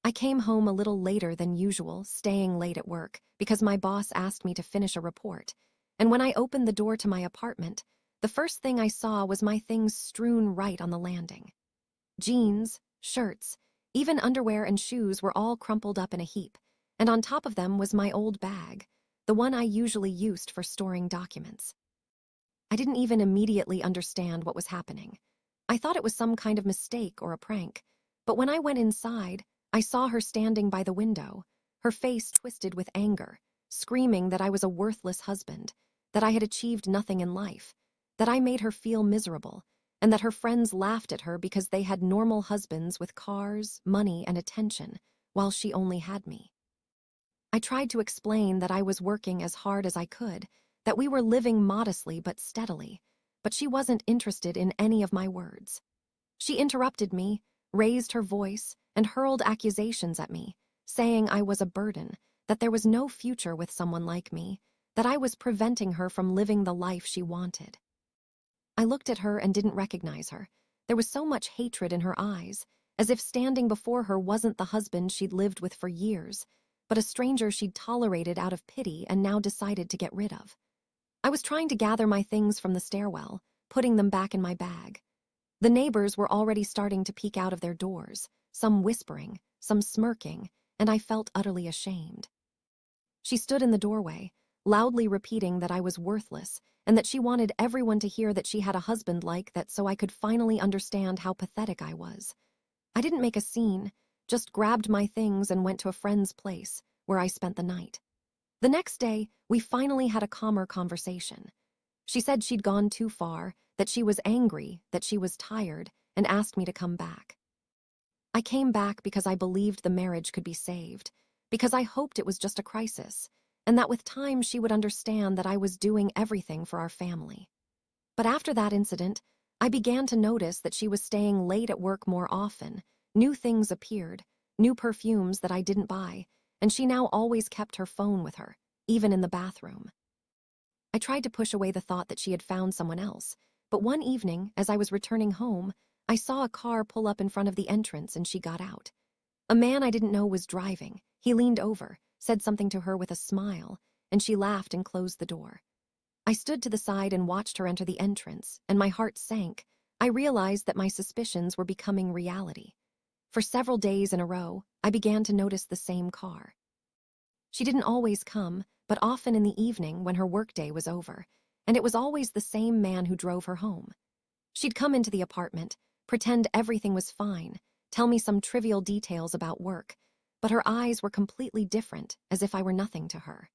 I came home a little later than usual, staying late at work, because my boss asked me to finish a report. And when I opened the door to my apartment, the first thing I saw was my things strewn right on the landing. Jeans, shirts, even underwear and shoes were all crumpled up in a heap, and on top of them was my old bag, the one I usually used for storing documents. I didn't even immediately understand what was happening. I thought it was some kind of mistake or a prank, but when I went inside, I saw her standing by the window, her face twisted with anger, screaming that I was a worthless husband, that I had achieved nothing in life, that I made her feel miserable, and that her friends laughed at her because they had normal husbands with cars, money, and attention, while she only had me. I tried to explain that I was working as hard as I could, that we were living modestly but steadily, but she wasn't interested in any of my words. She interrupted me, raised her voice, and hurled accusations at me, saying I was a burden, that there was no future with someone like me, that I was preventing her from living the life she wanted. I looked at her and didn't recognize her. There was so much hatred in her eyes, as if standing before her wasn't the husband she'd lived with for years, but a stranger she'd tolerated out of pity and now decided to get rid of. I was trying to gather my things from the stairwell, putting them back in my bag. The neighbors were already starting to peek out of their doors, some whispering, some smirking, and I felt utterly ashamed. She stood in the doorway, loudly repeating that I was worthless and that she wanted everyone to hear that she had a husband like that so I could finally understand how pathetic I was. I didn't make a scene, just grabbed my things and went to a friend's place, where I spent the night. The next day, we finally had a calmer conversation. She said she'd gone too far, that she was angry, that she was tired, and asked me to come back. I came back because I believed the marriage could be saved, because I hoped it was just a crisis, and that with time she would understand that I was doing everything for our family. But after that incident, I began to notice that she was staying late at work more often. New things appeared, new perfumes that I didn't buy, and she now always kept her phone with her, even in the bathroom. I tried to push away the thought that she had found someone else, but one evening, as I was returning home, I saw a car pull up in front of the entrance and she got out. A man I didn't know was driving. He leaned over, said something to her with a smile, and she laughed and closed the door. I stood to the side and watched her enter the entrance, and my heart sank. I realized that my suspicions were becoming reality. For several days in a row, I began to notice the same car. She didn't always come, but often in the evening when her workday was over, and it was always the same man who drove her home. She'd come into the apartment, pretend everything was fine, tell me some trivial details about work, but her eyes were completely different, as if I were nothing to her.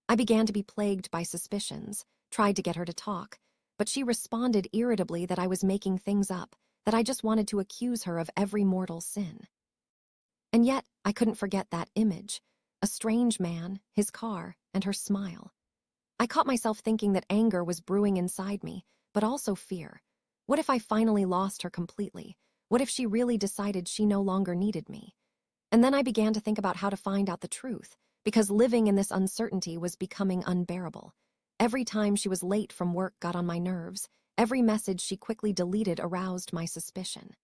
I began to be plagued by suspicions, tried to get her to talk, but she responded irritably that I was making things up, that I just wanted to accuse her of every mortal sin. And yet, I couldn't forget that image, a strange man, his car, and her smile. I caught myself thinking that anger was brewing inside me, but also fear. What if I finally lost her completely? What if she really decided she no longer needed me? And then I began to think about how to find out the truth, because living in this uncertainty was becoming unbearable. Every time she was late from work got on my nerves. Every message she quickly deleted aroused my suspicion.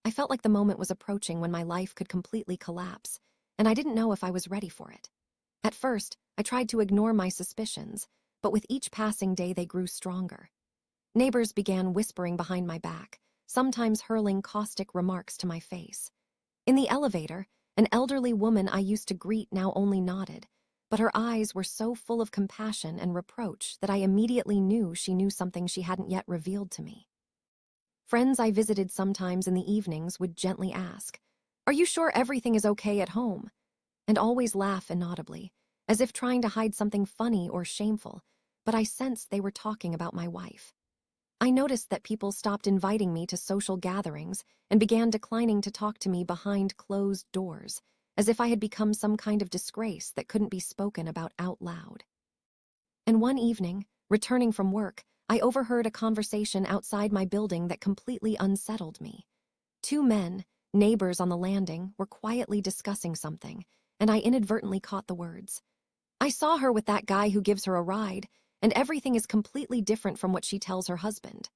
I felt like the moment was approaching when my life could completely collapse, and I didn't know if I was ready for it. At first, I tried to ignore my suspicions, but with each passing day they grew stronger. Neighbors began whispering behind my back, sometimes hurling caustic remarks to my face. In the elevator, an elderly woman I used to greet now only nodded, but her eyes were so full of compassion and reproach that I immediately knew she knew something she hadn't yet revealed to me. Friends I visited sometimes in the evenings would gently ask, "Are you sure everything is okay at home?" and always laugh inaudibly, as if trying to hide something funny or shameful, but I sensed they were talking about my wife. I noticed that people stopped inviting me to social gatherings and began declining to talk to me behind closed doors, as if I had become some kind of disgrace that couldn't be spoken about out loud. And one evening, returning from work, I overheard a conversation outside my building that completely unsettled me. Two men, neighbors on the landing, were quietly discussing something, and I inadvertently caught the words, "I saw her with that guy who gives her a ride, and everything is completely different from what she tells her husband."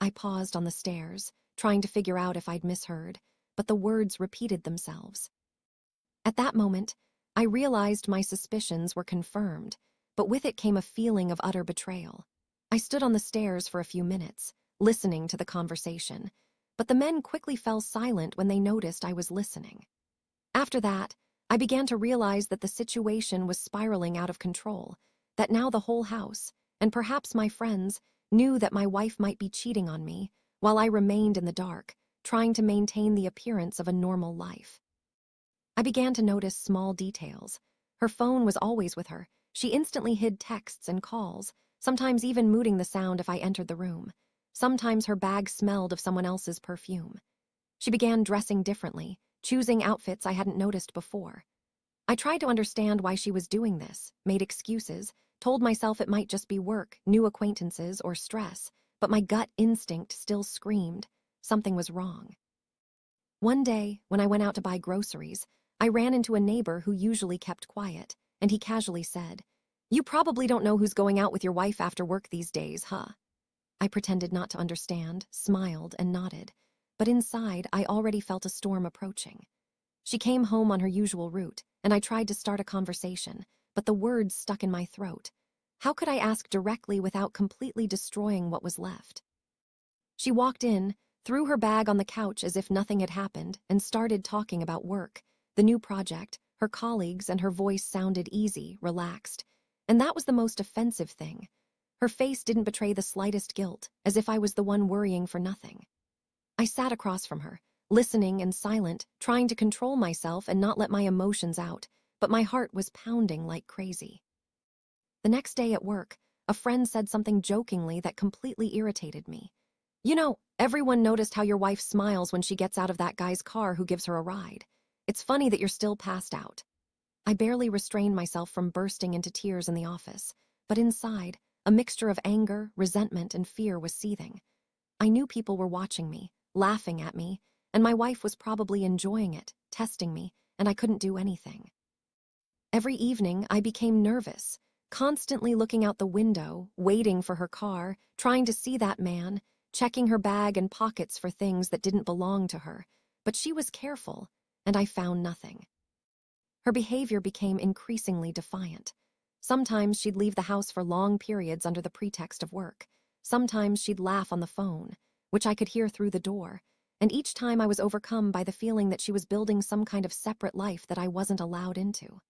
I paused on the stairs, trying to figure out if I'd misheard, but the words repeated themselves. At that moment, I realized my suspicions were confirmed, but with it came a feeling of utter betrayal. I stood on the stairs for a few minutes, listening to the conversation, but the men quickly fell silent when they noticed I was listening. After that, I began to realize that the situation was spiraling out of control, that now the whole house, and perhaps my friends, knew that my wife might be cheating on me, while I remained in the dark, trying to maintain the appearance of a normal life. I began to notice small details. Her phone was always with her. She instantly hid texts and calls, sometimes even muting the sound if I entered the room. Sometimes her bag smelled of someone else's perfume. She began dressing differently, choosing outfits I hadn't noticed before. I tried to understand why she was doing this, made excuses, told myself it might just be work, new acquaintances, or stress, but my gut instinct still screamed something was wrong. One day, when I went out to buy groceries, I ran into a neighbor who usually kept quiet, and he casually said, "You probably don't know who's going out with your wife after work these days, huh?" I pretended not to understand, smiled, and nodded, but inside I already felt a storm approaching. She came home on her usual route, and I tried to start a conversation, but the words stuck in my throat. How could I ask directly without completely destroying what was left? She walked in, threw her bag on the couch as if nothing had happened, and started talking about work, the new project, her colleagues, and her voice sounded easy, relaxed. And that was the most offensive thing. Her face didn't betray the slightest guilt, as if I was the one worrying for nothing. I sat across from her, listening and silent, trying to control myself and not let my emotions out, but my heart was pounding like crazy. The next day at work, a friend said something jokingly that completely irritated me. "You know, everyone noticed how your wife smiles when she gets out of that guy's car who gives her a ride. It's funny that you're still passed out." I barely restrained myself from bursting into tears in the office, but inside, a mixture of anger, resentment, and fear was seething. I knew people were watching me, laughing at me, and my wife was probably enjoying it, testing me, and I couldn't do anything. Every evening, I became nervous, constantly looking out the window, waiting for her car, trying to see that man, checking her bag and pockets for things that didn't belong to her, but she was careful, and I found nothing. Her behavior became increasingly defiant. Sometimes she'd leave the house for long periods under the pretext of work. Sometimes she'd laugh on the phone, which I could hear through the door, and each time I was overcome by the feeling that she was building some kind of separate life that I wasn't allowed into.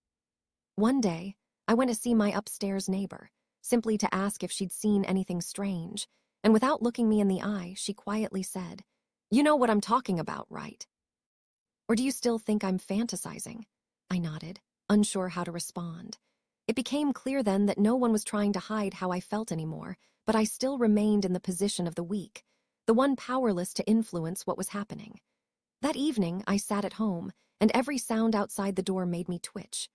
One day, I went to see my upstairs neighbor, simply to ask if she'd seen anything strange, and without looking me in the eye, she quietly said, "You know what I'm talking about, right? Or do you still think I'm fantasizing?" I nodded, unsure how to respond. It became clear then that no one was trying to hide how I felt anymore, but I still remained in the position of the weak, the one powerless to influence what was happening. That evening, I sat at home, and every sound outside the door made me twitch.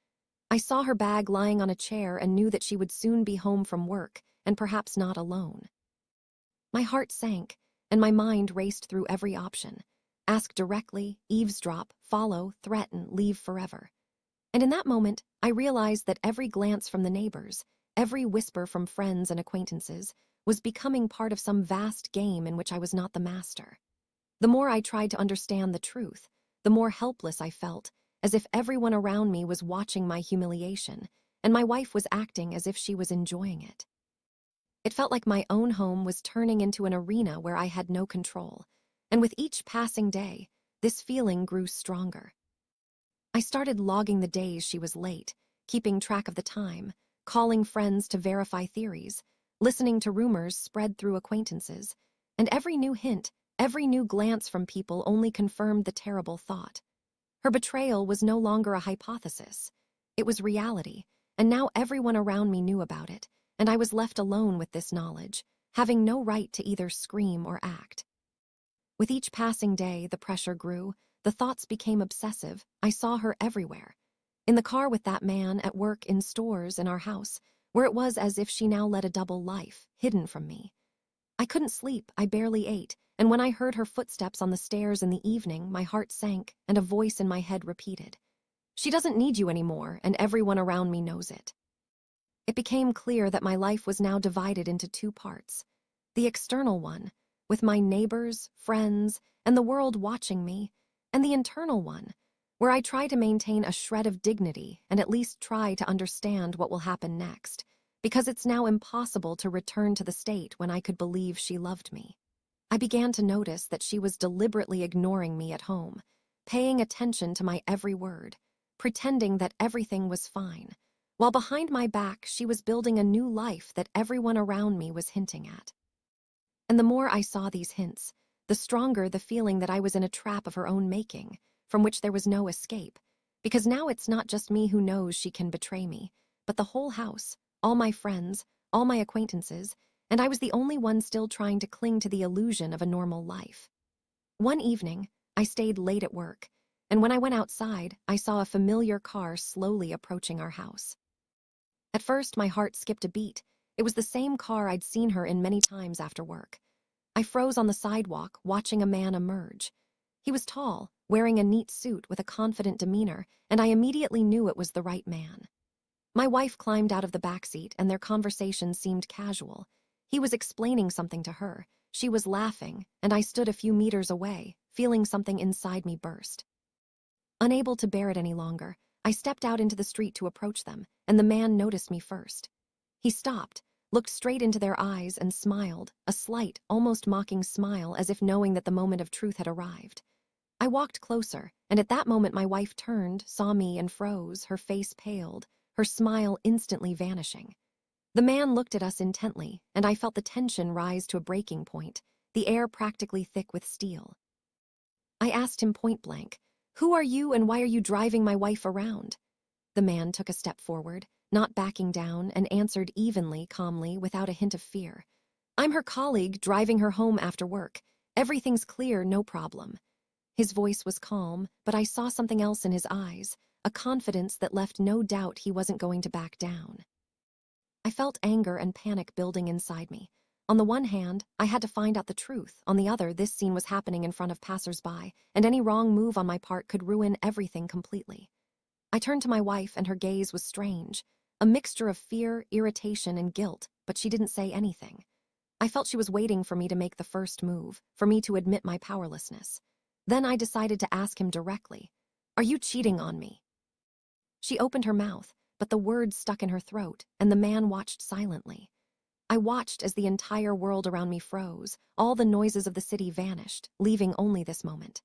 I saw her bag lying on a chair and knew that she would soon be home from work, and perhaps not alone. My heart sank, and my mind raced through every option. Ask directly, eavesdrop, follow, threaten, leave forever. And in that moment, I realized that every glance from the neighbors, every whisper from friends and acquaintances, was becoming part of some vast game in which I was not the master. The more I tried to understand the truth, the more helpless I felt, as if everyone around me was watching my humiliation, and my wife was acting as if she was enjoying it. It felt like my own home was turning into an arena where I had no control, and with each passing day, this feeling grew stronger. I started logging the days she was late, keeping track of the time, calling friends to verify theories, listening to rumors spread through acquaintances, and every new hint, every new glance from people only confirmed the terrible thought. Her betrayal was no longer a hypothesis. It was reality, and now everyone around me knew about it, and I was left alone with this knowledge, having no right to either scream or act. With each passing day, the pressure grew, the thoughts became obsessive. I saw her everywhere. In the car with that man, at work, in stores, in our house, where it was as if she now led a double life, hidden from me. I couldn't sleep, I barely ate, and when I heard her footsteps on the stairs in the evening, my heart sank, and a voice in my head repeated, "She doesn't need you anymore, and everyone around me knows it." It became clear that my life was now divided into two parts. The external one, with my neighbors, friends, and the world watching me, and the internal one, where I try to maintain a shred of dignity and at least try to understand what will happen next, because it's now impossible to return to the state when I could believe she loved me. I began to notice that she was deliberately ignoring me at home, paying attention to my every word, pretending that everything was fine, while behind my back she was building a new life that everyone around me was hinting at. And the more I saw these hints, the stronger the feeling that I was in a trap of her own making, from which there was no escape, because now it's not just me who knows she can betray me, but the whole house, all my friends, all my acquaintances, and I was the only one still trying to cling to the illusion of a normal life. One evening, I stayed late at work, and when I went outside, I saw a familiar car slowly approaching our house. At first, my heart skipped a beat. It was the same car I'd seen her in many times after work. I froze on the sidewalk, watching a man emerge. He was tall, wearing a neat suit with a confident demeanor, and I immediately knew it was the right man. My wife climbed out of the backseat, and their conversation seemed casual. He was explaining something to her. She was laughing, and I stood a few meters away, feeling something inside me burst. Unable to bear it any longer, I stepped out into the street to approach them, and the man noticed me first. He stopped, looked straight into their eyes, and smiled, a slight, almost mocking smile, as if knowing that the moment of truth had arrived. I walked closer, and at that moment my wife turned, saw me, and froze, her face paled, her smile instantly vanishing. The man looked at us intently, and I felt the tension rise to a breaking point, the air practically thick with steel. I asked him point blank, "Who are you and why are you driving my wife around?" The man took a step forward, not backing down, and answered evenly, calmly, without a hint of fear. "I'm her colleague, driving her home after work. Everything's clear, no problem." His voice was calm, but I saw something else in his eyes, a confidence that left no doubt he wasn't going to back down. I felt anger and panic building inside me. On the one hand, I had to find out the truth. On the other, this scene was happening in front of passers-by, and any wrong move on my part could ruin everything completely. I turned to my wife, and her gaze was strange, a mixture of fear, irritation, and guilt, but she didn't say anything. I felt she was waiting for me to make the first move, for me to admit my powerlessness. Then I decided to ask him directly, "Are you cheating on me?" She opened her mouth, but the words stuck in her throat, and the man watched silently. I watched as the entire world around me froze, all the noises of the city vanished, leaving only this moment.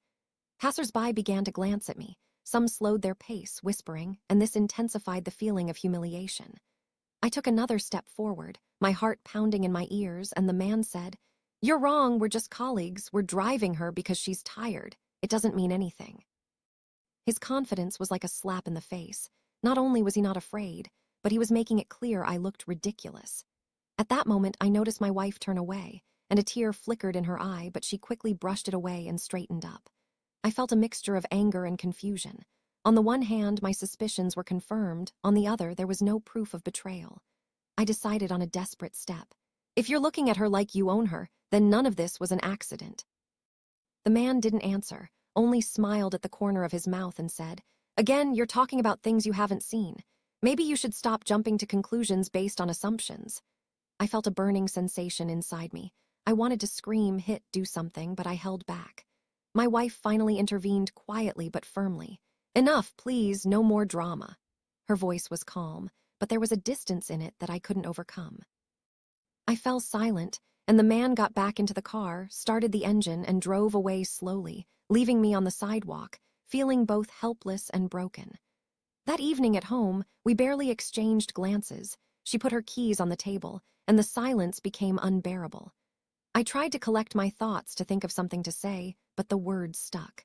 Passers-by began to glance at me. Some slowed their pace, whispering, and this intensified the feeling of humiliation. I took another step forward, my heart pounding in my ears, and the man said, "You're wrong, we're just colleagues. We're driving her because she's tired. It doesn't mean anything." His confidence was like a slap in the face. Not only was he not afraid, but he was making it clear I looked ridiculous. At that moment, I noticed my wife turn away, and a tear flickered in her eye, but she quickly brushed it away and straightened up. I felt a mixture of anger and confusion. On the one hand, my suspicions were confirmed. On the other, there was no proof of betrayal. I decided on a desperate step. "If you're looking at her like you own her, then none of this was an accident." The man didn't answer, only smiled at the corner of his mouth and said, "Again, you're talking about things you haven't seen. Maybe you should stop jumping to conclusions based on assumptions." I felt a burning sensation inside me. I wanted to scream, hit, do something, but I held back. My wife finally intervened quietly but firmly. "Enough, please, no more drama." Her voice was calm, but there was a distance in it that I couldn't overcome. I fell silent, and the man got back into the car, started the engine, and drove away slowly, leaving me on the sidewalk, feeling both helpless and broken. That evening at home, we barely exchanged glances. She put her keys on the table, and the silence became unbearable. I tried to collect my thoughts to think of something to say, but the words stuck.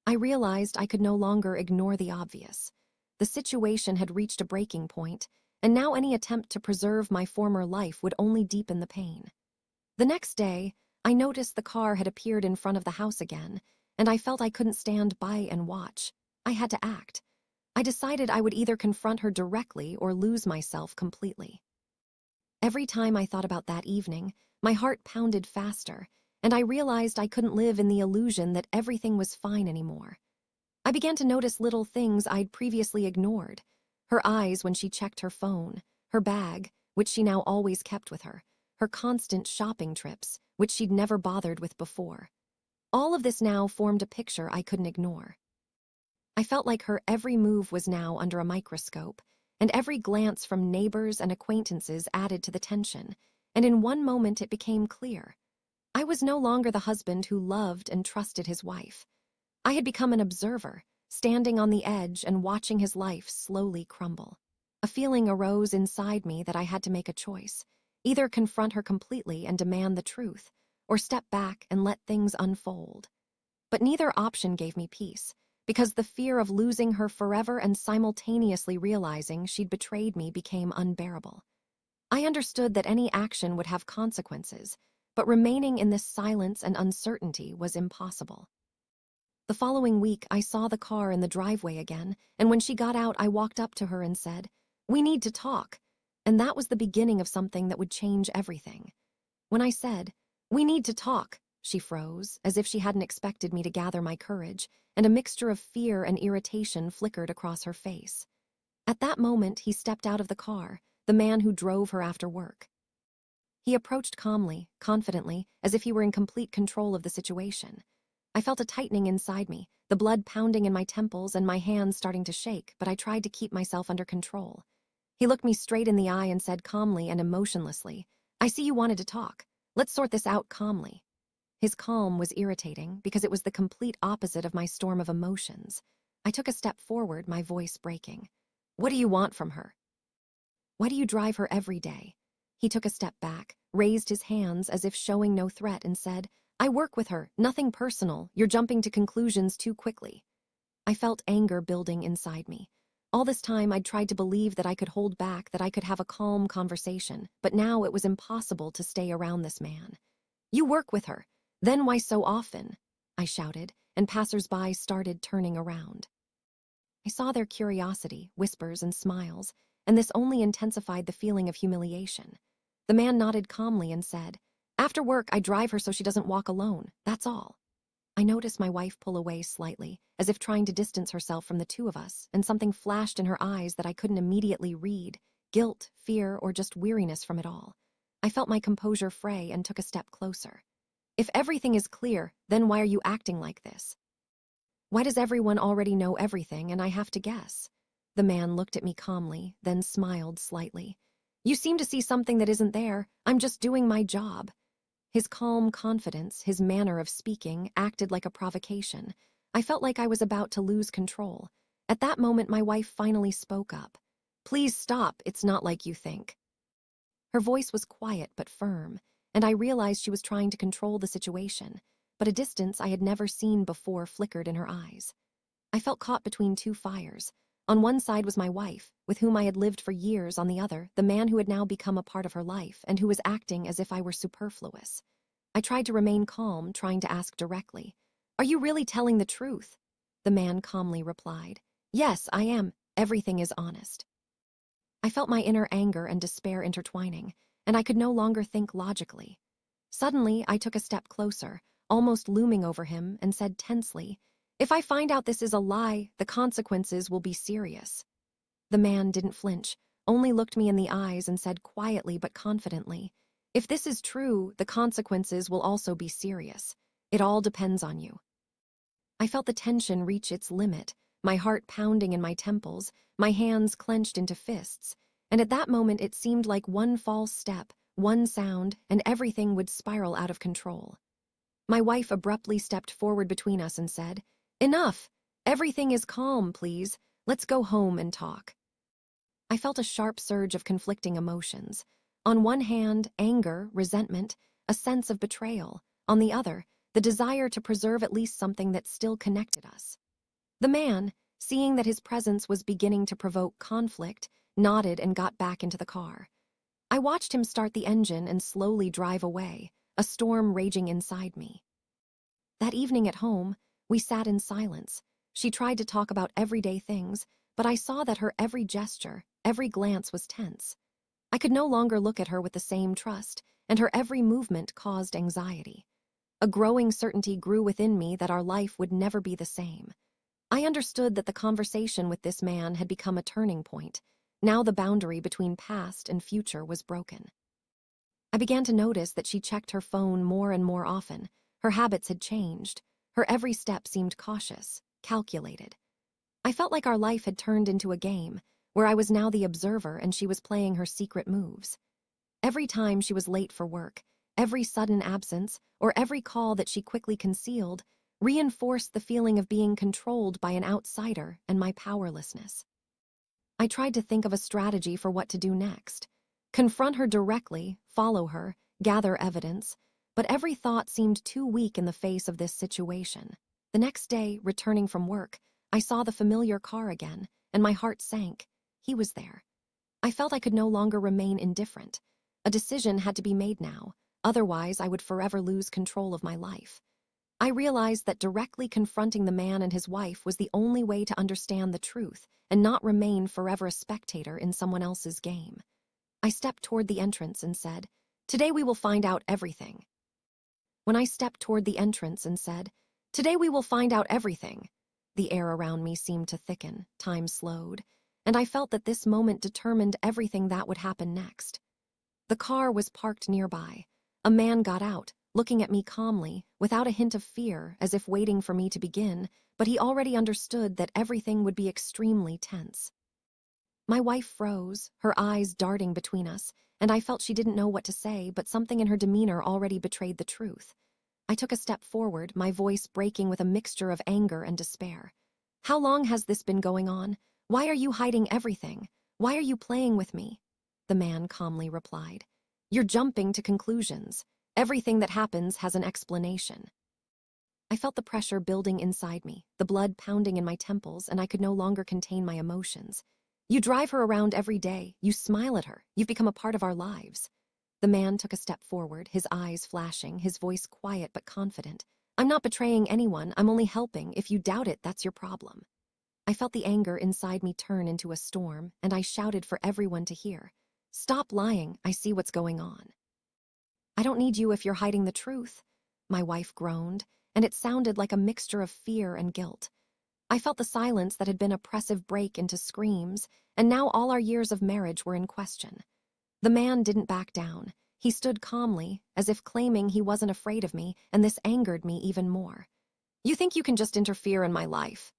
I realized I could no longer ignore the obvious. The situation had reached a breaking point, and now any attempt to preserve my former life would only deepen the pain. The next day, I noticed the car had appeared in front of the house again, and I felt I couldn't stand by and watch. I had to act. I decided I would either confront her directly or lose myself completely. Every time I thought about that evening, my heart pounded faster, and I realized I couldn't live in the illusion that everything was fine anymore. I began to notice little things I'd previously ignored. Her eyes when she checked her phone, her bag, which she now always kept with her constant shopping trips, which she'd never bothered with before. All of this now formed a picture I couldn't ignore. I felt like her every move was now under a microscope, and every glance from neighbors and acquaintances added to the tension, and in one moment it became clear. I was no longer the husband who loved and trusted his wife. I had become an observer, standing on the edge and watching his life slowly crumble. A feeling arose inside me that I had to make a choice, either confront her completely and demand the truth, or step back and let things unfold. But neither option gave me peace, because the fear of losing her forever and simultaneously realizing she'd betrayed me became unbearable. I understood that any action would have consequences, but remaining in this silence and uncertainty was impossible. The following week, I saw the car in the driveway again, and when she got out, I walked up to her and said, "We need to talk." And that was the beginning of something that would change everything. When I said, "We need to talk," she froze, as if she hadn't expected me to gather my courage, and a mixture of fear and irritation flickered across her face. At that moment, he stepped out of the car, the man who drove her after work. He approached calmly, confidently, as if he were in complete control of the situation. I felt a tightening inside me, the blood pounding in my temples and my hands starting to shake, but I tried to keep myself under control. He looked me straight in the eye and said calmly and emotionlessly, "I see you wanted to talk. Let's sort this out calmly." His calm was irritating because it was the complete opposite of my storm of emotions. I took a step forward, my voice breaking. "What do you want from her? Why do you drive her every day?" He took a step back, raised his hands as if showing no threat, and said, "I work with her, nothing personal. You're jumping to conclusions too quickly." I felt anger building inside me. All this time I'd tried to believe that I could hold back, that I could have a calm conversation, but now it was impossible to stay around this man. "You work with her. Then why so often?" I shouted, and passers-by started turning around. I saw their curiosity, whispers, and smiles, and this only intensified the feeling of humiliation. The man nodded calmly and said, "After work, I drive her so she doesn't walk alone. That's all." I noticed my wife pull away slightly, as if trying to distance herself from the two of us, and something flashed in her eyes that I couldn't immediately read: guilt, fear, or just weariness from it all. I felt my composure fray and took a step closer. "If everything is clear, then why are you acting like this? Why does everyone already know everything and I have to guess?" The man looked at me calmly, then smiled slightly. "You seem to see something that isn't there. I'm just doing my job." His calm confidence, his manner of speaking, acted like a provocation. I felt like I was about to lose control. At that moment, my wife finally spoke up. "Please stop, it's not like you think." Her voice was quiet but firm, and I realized she was trying to control the situation, but a distance I had never seen before flickered in her eyes. I felt caught between two fires. On one side was my wife, with whom I had lived for years; on the other, the man who had now become a part of her life and who was acting as if I were superfluous. I tried to remain calm, trying to ask directly, "Are you really telling the truth?" The man calmly replied, "Yes, I am. Everything is honest." I felt my inner anger and despair intertwining, and I could no longer think logically. Suddenly, I took a step closer, almost looming over him, and said tensely, "If I find out this is a lie, the consequences will be serious." The man didn't flinch, only looked me in the eyes and said quietly but confidently, "If this is true, the consequences will also be serious. It all depends on you." I felt the tension reach its limit, my heart pounding in my temples, my hands clenched into fists, and at that moment it seemed like one false step, one sound, and everything would spiral out of control. My wife abruptly stepped forward between us and said, "Enough! Everything is calm, please. Let's go home and talk." I felt a sharp surge of conflicting emotions. On one hand, anger, resentment, a sense of betrayal. On the other, the desire to preserve at least something that still connected us. The man, seeing that his presence was beginning to provoke conflict, nodded and got back into the car. I watched him start the engine and slowly drive away, a storm raging inside me. That evening at home, we sat in silence. She tried to talk about everyday things, but I saw that her every gesture, every glance was tense. I could no longer look at her with the same trust, and her every movement caused anxiety. A growing certainty grew within me that our life would never be the same. I understood that the conversation with this man had become a turning point. Now the boundary between past and future was broken. I began to notice that she checked her phone more and more often. Her habits had changed. Her every step seemed cautious, calculated. I felt like our life had turned into a game, where I was now the observer and she was playing her secret moves. Every time she was late for work, every sudden absence, or every call that she quickly concealed, reinforced the feeling of being controlled by an outsider and my powerlessness. I tried to think of a strategy for what to do next. Confront her directly, follow her, gather evidence, but every thought seemed too weak in the face of this situation. The next day, returning from work, I saw the familiar car again, and my heart sank. He was there. I felt I could no longer remain indifferent. A decision had to be made now, otherwise I would forever lose control of my life. I realized that directly confronting the man and his wife was the only way to understand the truth and not remain forever a spectator in someone else's game. I stepped toward the entrance and said, "Today we will find out everything." When I stepped toward the entrance and said, "Today we will find out everything," the air around me seemed to thicken, time slowed, and I felt that this moment determined everything that would happen next. The car was parked nearby. A man got out, looking at me calmly, without a hint of fear, as if waiting for me to begin, but he already understood that everything would be extremely tense. My wife froze, her eyes darting between us, and I felt she didn't know what to say, but something in her demeanor already betrayed the truth. I took a step forward, my voice breaking with a mixture of anger and despair. "How long has this been going on? Why are you hiding everything? Why are you playing with me?" The man calmly replied, "You're jumping to conclusions. Everything that happens has an explanation." I felt the pressure building inside me, the blood pounding in my temples, and I could no longer contain my emotions. "You drive her around every day. You smile at her. You've become a part of our lives." The man took a step forward, his eyes flashing, his voice quiet but confident. "I'm not betraying anyone. I'm only helping. If you doubt it, that's your problem." I felt the anger inside me turn into a storm, and I shouted for everyone to hear. "Stop lying. I see what's going on." "I don't need you if you're hiding the truth," my wife groaned, and it sounded like a mixture of fear and guilt. I felt the silence that had been oppressive break into screams, and now all our years of marriage were in question. The man didn't back down. He stood calmly, as if claiming he wasn't afraid of me, and this angered me even more. "You think you can just interfere in my life?"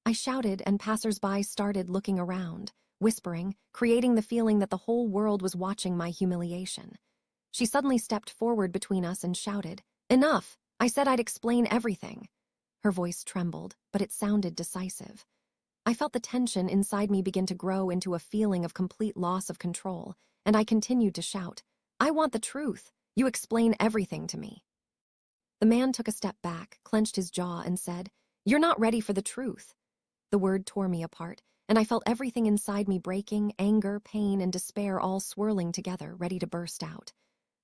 I shouted, and passers-by started looking around, whispering, creating the feeling that the whole world was watching my humiliation. She suddenly stepped forward between us and shouted, "Enough! I said I'd explain everything." Her voice trembled, but it sounded decisive. I felt the tension inside me begin to grow into a feeling of complete loss of control, and I continued to shout, "I want the truth. You explain everything to me." The man took a step back, clenched his jaw, and said, "You're not ready for the truth." The word tore me apart, and I felt everything inside me breaking, anger, pain, and despair all swirling together, ready to burst out.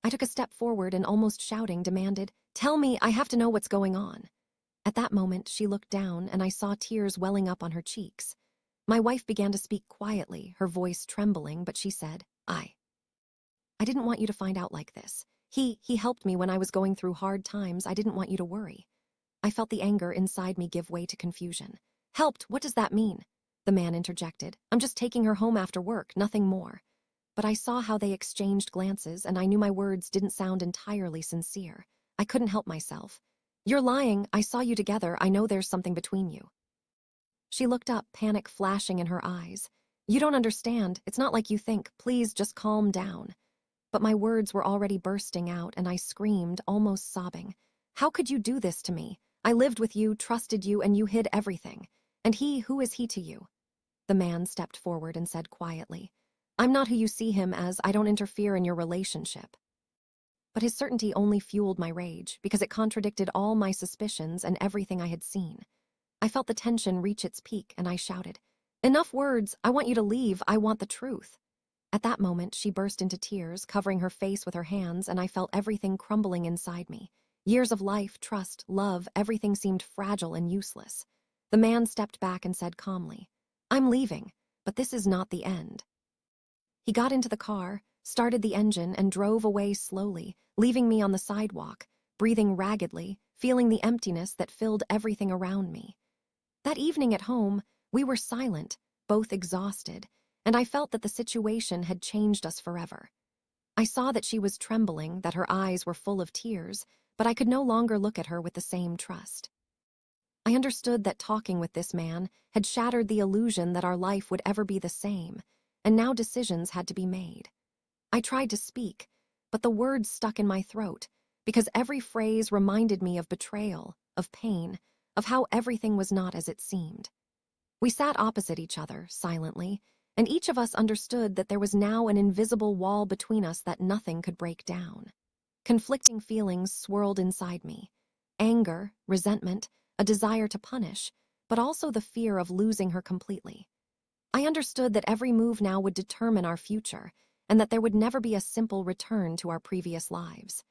I took a step forward and, almost shouting, demanded, "Tell me, I have to know what's going on." At that moment, she looked down, and I saw tears welling up on her cheeks. My wife began to speak quietly, her voice trembling, but she said, I didn't want you to find out like this. He helped me when I was going through hard times. I didn't want you to worry." I felt the anger inside me give way to confusion. "Helped? What does that mean?" The man interjected. "I'm just taking her home after work, nothing more." But I saw how they exchanged glances, and I knew my words didn't sound entirely sincere. I couldn't help myself. "You're lying. I saw you together. I know there's something between you." She looked up, panic flashing in her eyes. "You don't understand. It's not like you think. Please just calm down." But my words were already bursting out, and I screamed, almost sobbing. "How could you do this to me? I lived with you, trusted you, and you hid everything. And who is he to you?" The man stepped forward and said quietly, "I'm not who you see him as. I don't interfere in your relationship." But his certainty only fueled my rage, because it contradicted all my suspicions and everything I had seen. I felt the tension reach its peak, and I shouted, "Enough words! I want you to leave. I want the truth." At that moment, she burst into tears, covering her face with her hands, and I felt everything crumbling inside me. Years of life, trust, love, everything seemed fragile and useless. The man stepped back and said calmly, "I'm leaving, but this is not the end." He got into the car, started the engine, and drove away slowly, leaving me on the sidewalk, breathing raggedly, feeling the emptiness that filled everything around me. That evening at home, we were silent, both exhausted, and I felt that the situation had changed us forever. I saw that she was trembling, that her eyes were full of tears, but I could no longer look at her with the same trust. I understood that talking with this man had shattered the illusion that our life would ever be the same, and now decisions had to be made. I tried to speak, but the words stuck in my throat, because every phrase reminded me of betrayal, of pain, of how everything was not as it seemed. We sat opposite each other, silently, and each of us understood that there was now an invisible wall between us that nothing could break down. Conflicting feelings swirled inside me. Anger, resentment, a desire to punish, but also the fear of losing her completely. I understood that every move now would determine our future, and that there would never be a simple return to our previous lives.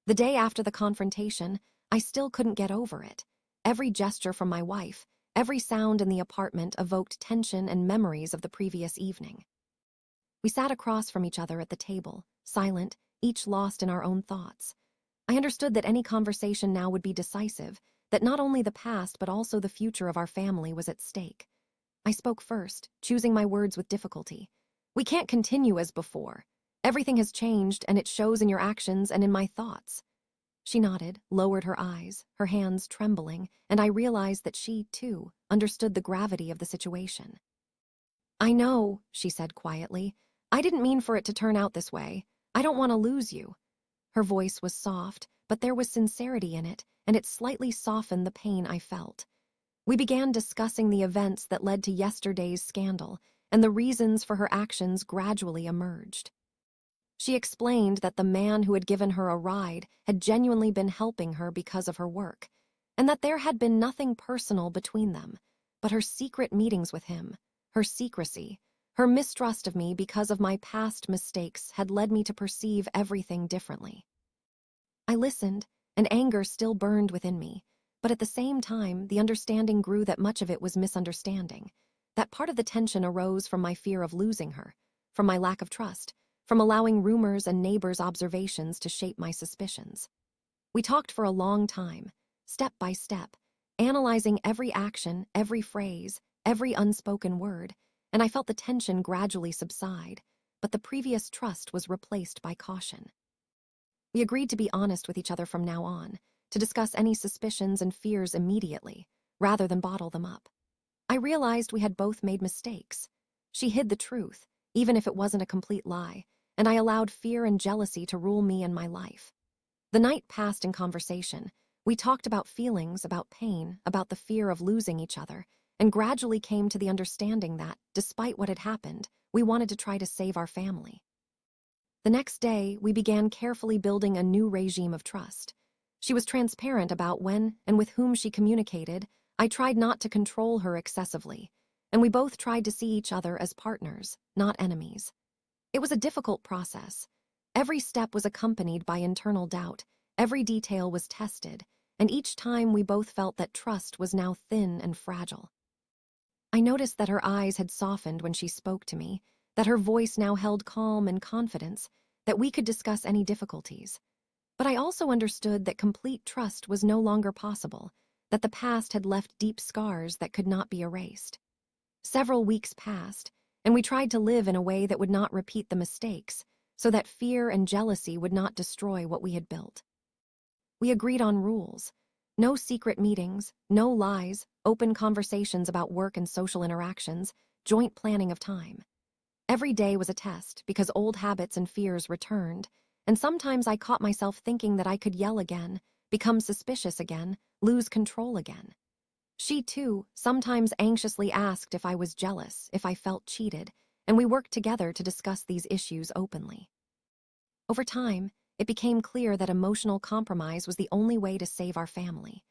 The day after the confrontation, I still couldn't get over it. Every gesture from my wife, every sound in the apartment evoked tension and memories of the previous evening. We sat across from each other at the table, silent, each lost in our own thoughts. I understood that any conversation now would be decisive, that not only the past but also the future of our family was at stake. I spoke first, choosing my words with difficulty. "We can't continue as before. Everything has changed, and it shows in your actions and in my thoughts." She nodded, lowered her eyes, her hands trembling, and I realized that she, too, understood the gravity of the situation. "I know," she said quietly. "I didn't mean for it to turn out this way. I don't want to lose you." Her voice was soft, but there was sincerity in it, and it slightly softened the pain I felt. We began discussing the events that led to yesterday's scandal, and the reasons for her actions gradually emerged. She explained that the man who had given her a ride had genuinely been helping her because of her work, and that there had been nothing personal between them, but her secret meetings with him, her secrecy, her mistrust of me because of my past mistakes had led me to perceive everything differently. I listened, and anger still burned within me, but at the same time, the understanding grew that much of it was misunderstanding. That part of the tension arose from my fear of losing her, from my lack of trust, from allowing rumors and neighbors' observations to shape my suspicions. We talked for a long time, step by step, analyzing every action, every phrase, every unspoken word, and I felt the tension gradually subside, but the previous trust was replaced by caution. We agreed to be honest with each other from now on, to discuss any suspicions and fears immediately, rather than bottle them up. I realized we had both made mistakes. She hid the truth, even if it wasn't a complete lie, and I allowed fear and jealousy to rule me and my life. The night passed in conversation. We talked about feelings, about pain, about the fear of losing each other, and gradually came to the understanding that, despite what had happened, we wanted to try to save our family. The next day, we began carefully building a new regime of trust. She was transparent about when and with whom she communicated. I tried not to control her excessively, and we both tried to see each other as partners, not enemies. It was a difficult process. Every step was accompanied by internal doubt, every detail was tested, and each time we both felt that trust was now thin and fragile. I noticed that her eyes had softened when she spoke to me, that her voice now held calm and confidence, that we could discuss any difficulties. But I also understood that complete trust was no longer possible, that the past had left deep scars that could not be erased. Several weeks passed, and we tried to live in a way that would not repeat the mistakes, so that fear and jealousy would not destroy what we had built. We agreed on rules. No secret meetings, no lies, open conversations about work and social interactions, joint planning of time. Every day was a test because old habits and fears returned, and sometimes I caught myself thinking that I could yell again, become suspicious again, lose control again. She, too, sometimes anxiously asked if I was jealous, if I felt cheated, and we worked together to discuss these issues openly. Over time, it became clear that emotional compromise was the only way to save our family.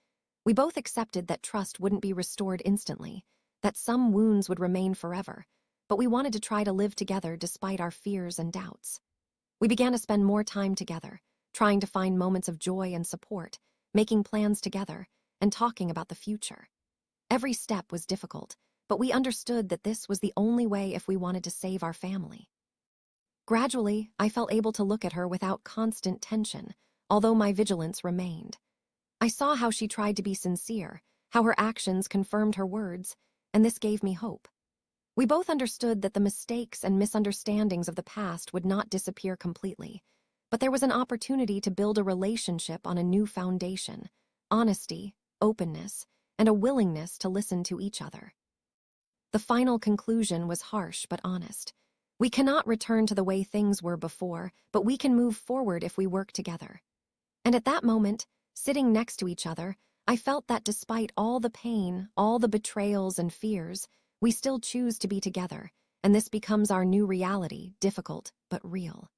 We both accepted that trust wouldn't be restored instantly, that some wounds would remain forever, but we wanted to try to live together despite our fears and doubts. We began to spend more time together, trying to find moments of joy and support, making plans together, and talking about the future. Every step was difficult, but we understood that this was the only way if we wanted to save our family. Gradually, I felt able to look at her without constant tension, although my vigilance remained. I saw how she tried to be sincere, how her actions confirmed her words, and this gave me hope. We both understood that the mistakes and misunderstandings of the past would not disappear completely, but there was an opportunity to build a relationship on a new foundation: honesty, openness, and a willingness to listen to each other. The final conclusion was harsh but honest. We cannot return to the way things were before, but we can move forward if we work together. And at that moment, sitting next to each other, I felt that despite all the pain, all the betrayals and fears, we still choose to be together, and this becomes our new reality, difficult but real.